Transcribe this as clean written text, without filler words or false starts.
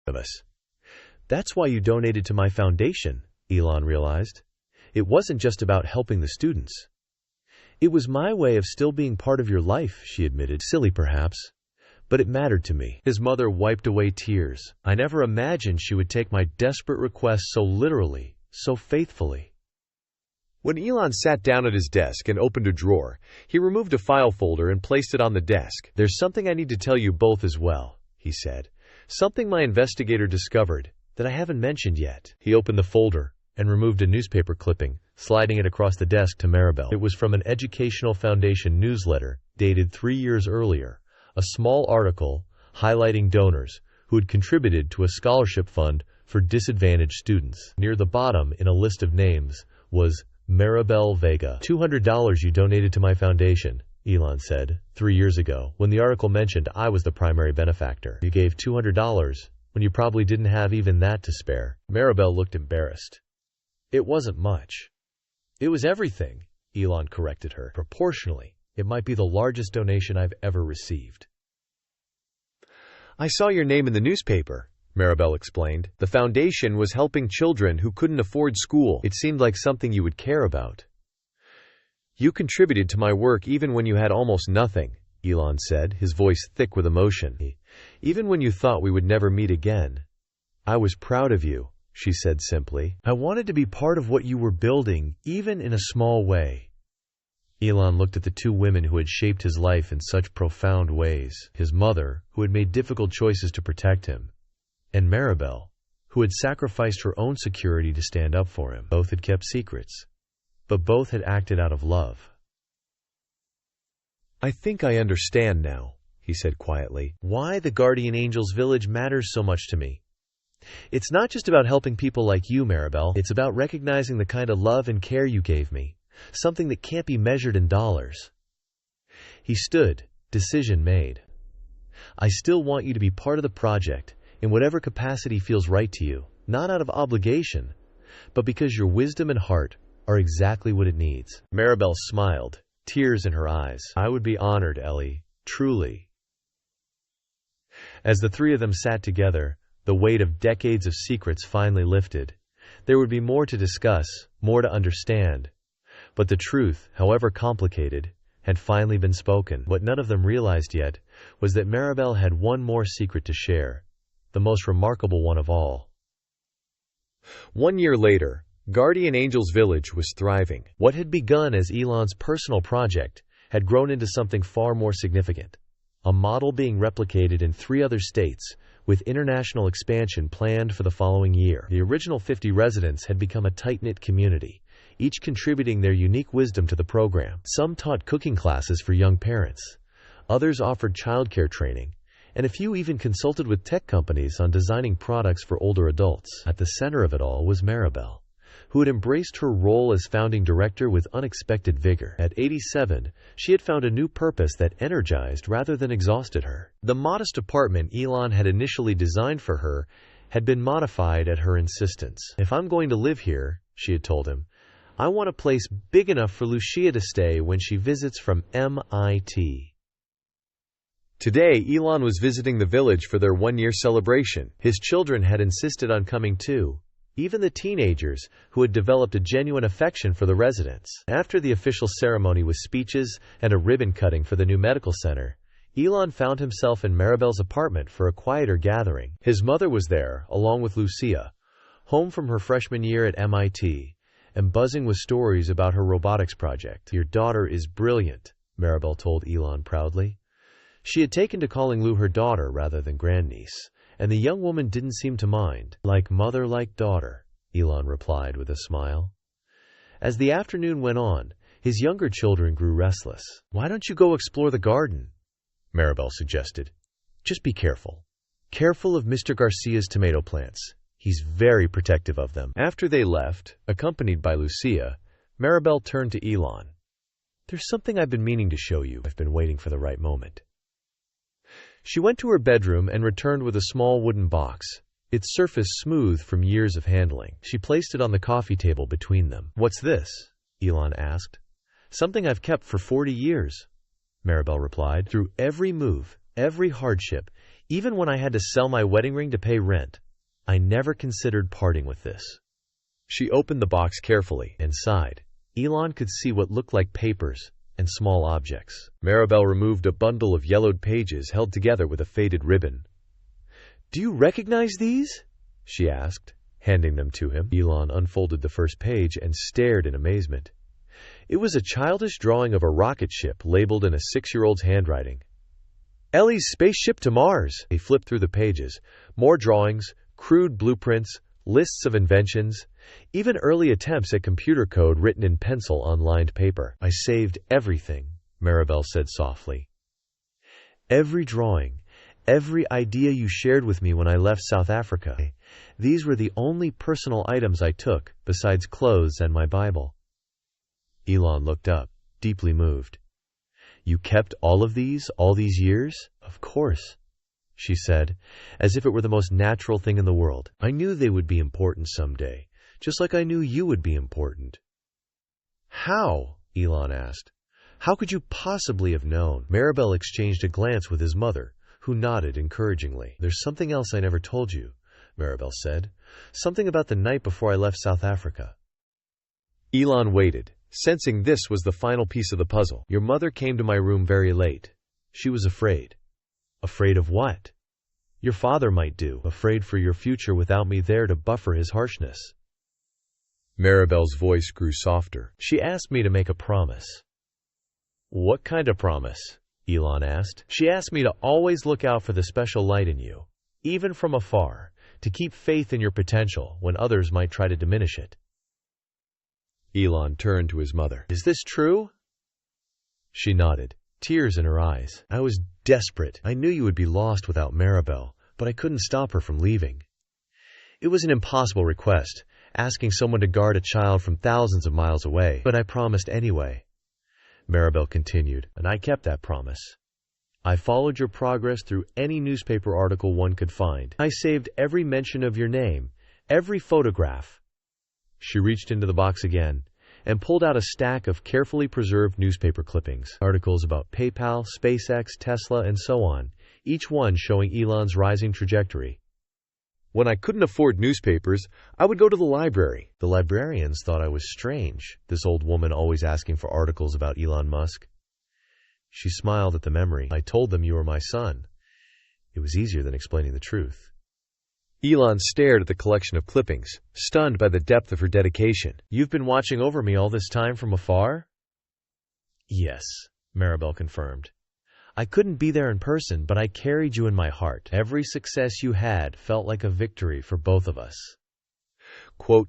of us. That's why you donated to my foundation, Elon realized. It wasn't just about helping the students. It was my way of still being part of your life, she admitted. Silly perhaps, but it mattered to me. His mother wiped away tears. I never imagined she would take my desperate request so literally, so faithfully. When Elon sat down at his desk and opened a drawer, he removed a file folder and placed it on the desk. There's something I need to tell you both as well, he said. Something my investigator discovered that I haven't mentioned yet. He opened the folder and removed a newspaper clipping, sliding it across the desk to Maribel. It was from an Educational Foundation newsletter dated 3 years earlier, a small article highlighting donors who had contributed to a scholarship fund for disadvantaged students. Near the bottom, in a list of names, was Maribel Vega. $200 you donated to my foundation, Elon said, 3 years ago, when the article mentioned I was the primary benefactor. You gave $200 when you probably didn't have even that to spare. Maribel looked embarrassed. It wasn't much. It was everything, Elon corrected her. Proportionally, it might be the largest donation I've ever received. I saw your name in the newspaper, Maribel explained. The foundation was helping children who couldn't afford school. It seemed like something you would care about. You contributed to my work even when you had almost nothing, Elon said, his voice thick with emotion. Even when you thought we would never meet again. I was proud of you, she said simply. I wanted to be part of what you were building, even in a small way. Elon looked at the two women who had shaped his life in such profound ways. His mother, who had made difficult choices to protect him, and Maribel, who had sacrificed her own security to stand up for him. Both had kept secrets, but both had acted out of love. I think I understand now, he said quietly, why the Guardian Angels Village matters so much to me. It's not just about helping people like you, Maribel. It's about recognizing the kind of love and care you gave me, something that can't be measured in dollars. He stood, decision made. I still want you to be part of the project, in whatever capacity feels right to you, not out of obligation, but because your wisdom and heart are exactly what it needs. Maribel smiled, tears in her eyes. I would be honored, Ellie, truly. As the three of them sat together, the weight of decades of secrets finally lifted. There would be more to discuss, more to understand. But the truth, however complicated, had finally been spoken. What none of them realized yet was that Maribel had one more secret to share, the most remarkable one of all. 1 year later, Guardian Angels Village was thriving. What had begun as Elon's personal project had grown into something far more significant. A model being replicated in 3 other states, with international expansion planned for the following year. The original 50 residents had become a tight-knit community, each contributing their unique wisdom to the program. Some taught cooking classes for young parents. Others offered childcare training, and a few even consulted with tech companies on designing products for older adults. At the center of it all was Maribel, who had embraced her role as founding director with unexpected vigor. At 87, she had found a new purpose that energized rather than exhausted her. The modest apartment Elon had initially designed for her had been modified at her insistence. If I'm going to live here, she had told him, I want a place big enough for Lucia to stay when she visits from MIT. Today, Elon was visiting the village for their 1-year celebration. His children had insisted on coming too, even the teenagers, who had developed a genuine affection for the residents. After the official ceremony with speeches and a ribbon cutting for the new medical center, Elon found himself in Maribel's apartment for a quieter gathering. His mother was there, along with Lucia, home from her freshman year at MIT, and buzzing with stories about her robotics project. Your daughter is brilliant, Maribel told Elon proudly. She had taken to calling Lou her daughter rather than grandniece, and the young woman didn't seem to mind. Like mother, like daughter, Elon replied with a smile. As the afternoon went on, his younger children grew restless. Why don't you go explore the garden? Maribel suggested. Just be careful. Careful of Mr. Garcia's tomato plants. He's very protective of them. After they left, accompanied by Lucia, Maribel turned to Elon. There's something I've been meaning to show you. I've been waiting for the right moment. She went to her bedroom and returned with a small wooden box, its surface smooth from years of handling. She placed it on the coffee table between them. What's this? Elon asked. Something I've kept for 40 years, Maribel replied. Through every move, every hardship, even when I had to sell my wedding ring to pay rent. I never considered parting with this." She opened the box carefully and sighed. Elon could see what looked like papers and small objects. Maribel removed a bundle of yellowed pages held together with a faded ribbon. "Do you recognize these?" she asked, handing them to him. Elon unfolded the first page and stared in amazement. It was a childish drawing of a rocket ship labeled in a 6-year-old's handwriting. "Ellie's spaceship to Mars." He flipped through the pages. More drawings, crude blueprints, lists of inventions, even early attempts at computer code written in pencil on lined paper. "I saved everything," Maribel said softly. "Every drawing, every idea you shared with me when I left South Africa. These were the only personal items I took, besides clothes and my Bible." Elon looked up, deeply moved. "You kept all of these, all these years?" "Of course," she said, as if it were the most natural thing in the world. "I knew they would be important someday, just like I knew you would be important." "How?" Elon asked. "How could you possibly have known?" Maribel exchanged a glance with his mother, who nodded encouragingly. "There's something else I never told you," Maribel said. "Something about the night before I left South Africa." Elon waited, sensing this was the final piece of the puzzle. "Your mother came to my room very late. She was afraid." "Afraid of what?" "Your father might do. Afraid for your future without me there to buffer his harshness." Maribel's voice grew softer. "She asked me to make a promise." "What kind of promise?" Elon asked. "She asked me to always look out for the special light in you, even from afar, to keep faith in your potential when others might try to diminish it." Elon turned to his mother. "Is this true?" She nodded, tears in her eyes. "I was desperate. I knew you would be lost without Maribel, but I couldn't stop her from leaving. It was an impossible request, asking someone to guard a child from thousands of miles away, but I promised anyway." Maribel continued, "And I kept that promise. I followed your progress through any newspaper article one could find. I saved every mention of your name, every photograph." She reached into the box again and pulled out a stack of carefully preserved newspaper clippings, articles about PayPal, SpaceX, Tesla, and so on, each one showing Elon's rising trajectory. "When I couldn't afford newspapers, I would go to the library. The librarians thought I was strange, this old woman always asking for articles about Elon Musk." She smiled at the memory. "I told them you were my son. It was easier than explaining the truth." Elon stared at the collection of clippings, stunned by the depth of her dedication. "You've been watching over me all this time from afar?" "Yes," Maribel confirmed. "I couldn't be there in person, but I carried you in my heart. Every success you had felt like a victory for both of us." Quote.